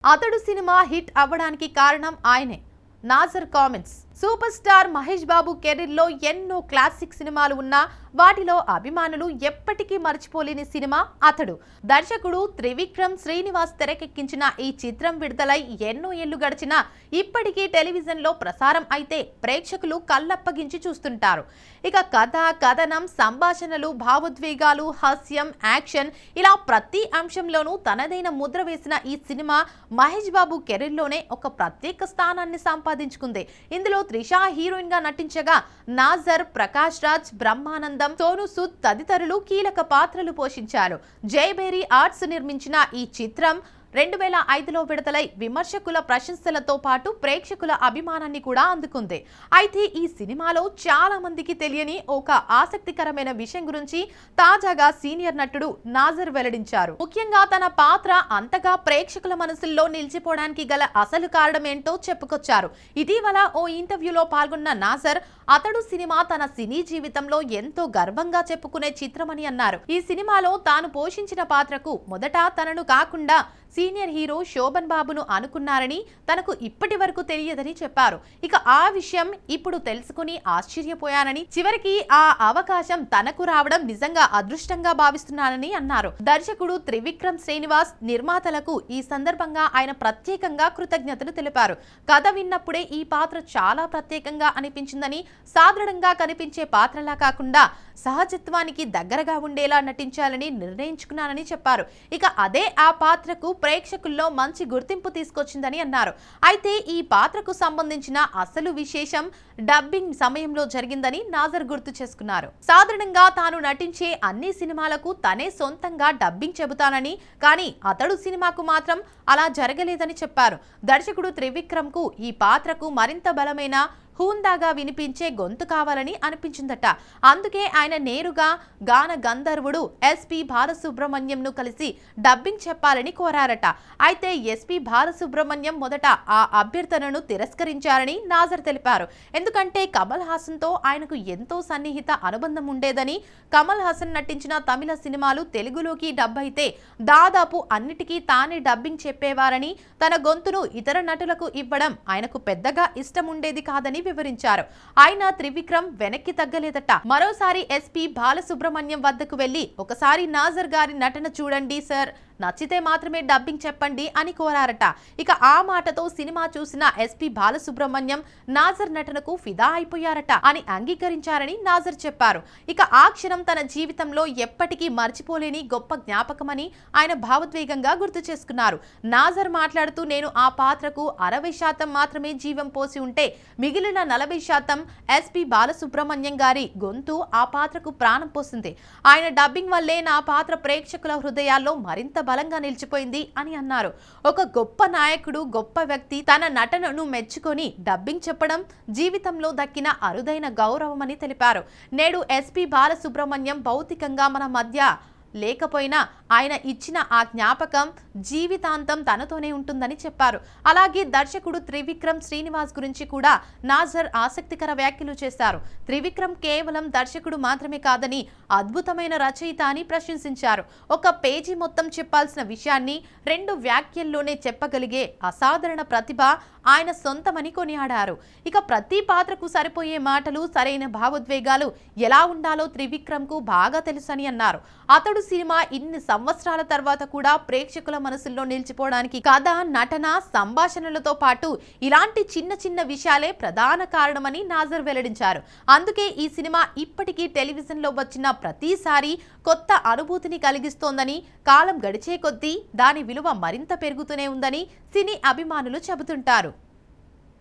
అతడు cinema hit అవ్వడానికి కారణం ఆయనే. Nassar comments. Super star Mahesh Babu career లో ఎన్నో క్లాసిక్ సినిమాలు ఉన్నా వాటిలో అభిమానులు ఎప్పటికీ మర్చిపోలేని సినిమా అతడు. దర్శకుడు త్రివిక్రమ్ శ్రీనివాస్ తెరకెక్కించిన ఈ చిత్రం విడుదలై ఎన్నో ఏళ్లు గడిచినా ఇప్పటికీ టెలివిజన్ లో ప్రసారం అయితే ప్రేక్షకులు కళ్ళప్పగించి చూస్తుంటారు. ఇక కథ, కథనం, సంభాషణలు, భావోద్వేగాలు, హాస్యం, యాక్షన్ ఇలా ప్రతి అంశంలోనూ తనదైన ముద్ర వేసిన ఈ సినిమా మహేష్ బాబు కెరీర్ లోనే ఒక ప్రత్యేక స్థానాన్ని సంపాదించుకుంది. ఇందులో త్రిష హీరోయిన్ గా నటించగా నాజర్, ప్రకాష్ రాజ్, బ్రహ్మానందం, సోను సూద్ తదితరులు కీలక పాత్రలు పోషించారు. జయభేరి ఆర్ట్స్ నిర్మించిన ఈ చిత్రం 2005లో విడుదలై విమర్శకుల ప్రశంసలతో పాటు ప్రేక్షకుల అభిమానాన్ని కూడా అందుకుంది. అయితే ఈ సినిమాలో చాలా మందికి తెలియని ఒక ఆసక్తికరమైన విషయం గురించి తాజాగా సీనియర్ నటుడు నాజర్ వెల్లడించారు. ముఖ్యంగా తన పాత్ర అంతగా ప్రేక్షకుల మనసుల్లో నిలిచిపోవడానికి గల అసలు కారణం ఏంటో చెప్పుకొచ్చారు. ఇటీవల ఓ ఇంటర్వ్యూలో పాల్గొన్న నాజర్ అతడు సినిమా తన సినీ జీవితంలో ఎంతో గర్వంగా చెప్పుకునే చిత్రమని అన్నారు. ఈ సినిమాలో తాను పోషించిన పాత్రకు మొదట తనను కాకుండా సీనియర్ హీరో శోభన్ బాబును అనుకున్నారని తనకు ఇప్పటి వరకు తెలియదని చెప్పారు. ఇక ఆ విషయం ఇప్పుడు తెలుసుకుని ఆశ్చర్యపోయానని, చివరికి ఆ అవకాశం తనకు రావడం నిజంగా అదృష్టంగా భావిస్తున్నానని అన్నారు. దర్శకుడు త్రివిక్రమ్ శ్రీనివాస్, నిర్మాతలకు ఈ సందర్భంగా ఆయన ప్రత్యేకంగా కృతజ్ఞతలు తెలిపారు. కథ విన్నప్పుడే ఈ పాత్ర చాలా ప్రత్యేకంగా అనిపించిందని, సాధారణంగా కనిపించే పాత్రలా కాకుండా సహజత్వానికి దగ్గరగా ఉండేలా నటించాలని నిర్ణయించుకున్నానని చెప్పారు. ఇక అదే ఆ పాత్రకు ప్రేక్షకుల్లో మంచి గుర్తింపు తీసుకొచ్చిందని అన్నారు. అయితే ఈ పాత్రకు సంబంధించిన అసలు విశేషం డబ్బింగ్ సమయంలో జరిగిందని నాజర్ గుర్తు చేసుకున్నారు. సాధారణంగా తాను నటించే అన్ని సినిమాలకు తనే సొంతంగా డబ్బింగ్ చెబుతానని, కానీ అతడు సినిమాకు మాత్రం అలా జరగలేదని చెప్పారు. దర్శకుడు త్రివిక్రమ్ కు ఈ పాత్రకు మరింత బలమైన, హూందాగా వినిపించే గొంతు కావాలని అనిపించిందట. అందుకే ఆయన నేరుగా గాన గంధర్వుడు ఎస్పి బాలసుబ్రహ్మణ్యంను కలిసి డబ్బింగ్ చెప్పాలని కోరారట. అయితే ఎస్పి బాలసుబ్రహ్మణ్యం మొదట ఆ అభ్యర్థనను తిరస్కరించారని నాజర్ తెలిపారు. ఎందుకంటే కమల్ హాసన్ తో ఆయనకు ఎంతో సన్నిహిత అనుబంధం ఉండేదని, కమల్ హాసన్ నటించిన తమిళ సినిమాలు తెలుగులోకి డబ్ అయితే దాదాపు అన్నిటికీ తానే డబ్బింగ్ చెప్పేవారని, తన గొంతును ఇతర నటులకు ఇవ్వడం ఆయనకు పెద్దగా ఇష్టం ఉండేది కాదని వివరించారు. ఆయన త్రివిక్రమ్ వెనక్కి తగ్గలేదట. మరోసారి ఎస్పి బాలసుబ్రహ్మణ్యం వద్దకు వెళ్లి ఒకసారి నాజర్ గారి నటన చూడండి సార్, నచ్చితే మాత్రమే డబ్బింగ్ చెప్పండి అని కోరారట. ఇక ఆ మాటతో సినిమా చూసిన ఎస్పి బాలసుబ్రహ్మణ్యం నాజర్ నటనకు ఫిదా అయిపోయారట అని అంగీకరించారని నాజర్ చెప్పారు. ఇక ఆ క్షణం తన జీవితంలో ఎప్పటికీ మర్చిపోలేని గొప్ప జ్ఞాపకమని ఆయన భావోద్వేగంగా గుర్తు చేసుకున్నారు. నాజర్ మాట్లాడుతూ, నేను ఆ పాత్రకు 60% మాత్రమే జీవం పోసి ఉంటే మిగిలిన 40% ఎస్పి బాలసుబ్రహ్మణ్యం గారి గొంతు ఆ పాత్రకు ప్రాణం పోసింది. ఆయన డబ్బింగ్ వల్లే నా పాత్ర ప్రేక్షకుల హృదయాల్లో మరింత బలంగా నిలిచిపోయింది అని అన్నారు. ఒక గొప్ప నాయకుడు, గొప్ప వ్యక్తి తన నటనను మెచ్చుకొని డబ్బింగ్ చెప్పడం జీవితంలో దక్కిన అరుదైన గౌరవమని తెలిపారు. నేడు ఎస్పి బాలసుబ్రహ్మణ్యం భౌతికంగా మన మధ్య లేకపోయినా ఆయన ఇచ్చిన ఆ జ్ఞాపకం జీవితాంతం తనతోనే ఉంటుందని చెప్పారు. అలాగే దర్శకుడు త్రివిక్రమ్ శ్రీనివాస్ గురించి కూడా నాజర్ ఆసక్తికర వ్యాఖ్యలు చేశారు. త్రివిక్రమ్ కేవలం దర్శకుడు మాత్రమే కాదని, అద్భుతమైన రచయిత అని ప్రశంసించారు. ఒక పేజీ మొత్తం చెప్పాల్సిన విషయాన్ని 2 వ్యాఖ్యల్లోనే చెప్పగలిగే అసాధారణ ప్రతిభ ఆయన సొంతమని కొనియాడారు. ఇక ప్రతి పాత్రకు సరిపోయే మాటలు, సరైన భావోద్వేగాలు ఎలా ఉండాలో త్రివిక్రమ్ కు బాగా తెలుసని అన్నారు. అతడు సినిమా ఇన్ని సంవత్సరాల తర్వాత కూడా ప్రేక్షకుల మనసుల్లో నిలిచిపోవడానికి కథ, నటన, సంభాషణలతో పాటు ఇలాంటి చిన్న చిన్న విషయాలే ప్రధాన కారణమని నాజర్ వెల్లడించారు. అందుకే ఈ సినిమా ఇప్పటికీ టెలివిజన్ లో వచ్చిన ప్రతిసారి కొత్త అనుభూతిని కలిగిస్తోందని, కాలం గడిచే కొద్దీ దాని విలువ మరింత పెరుగుతూనే ఉందని సినీ అభిమానులు చెబుతుంటారు.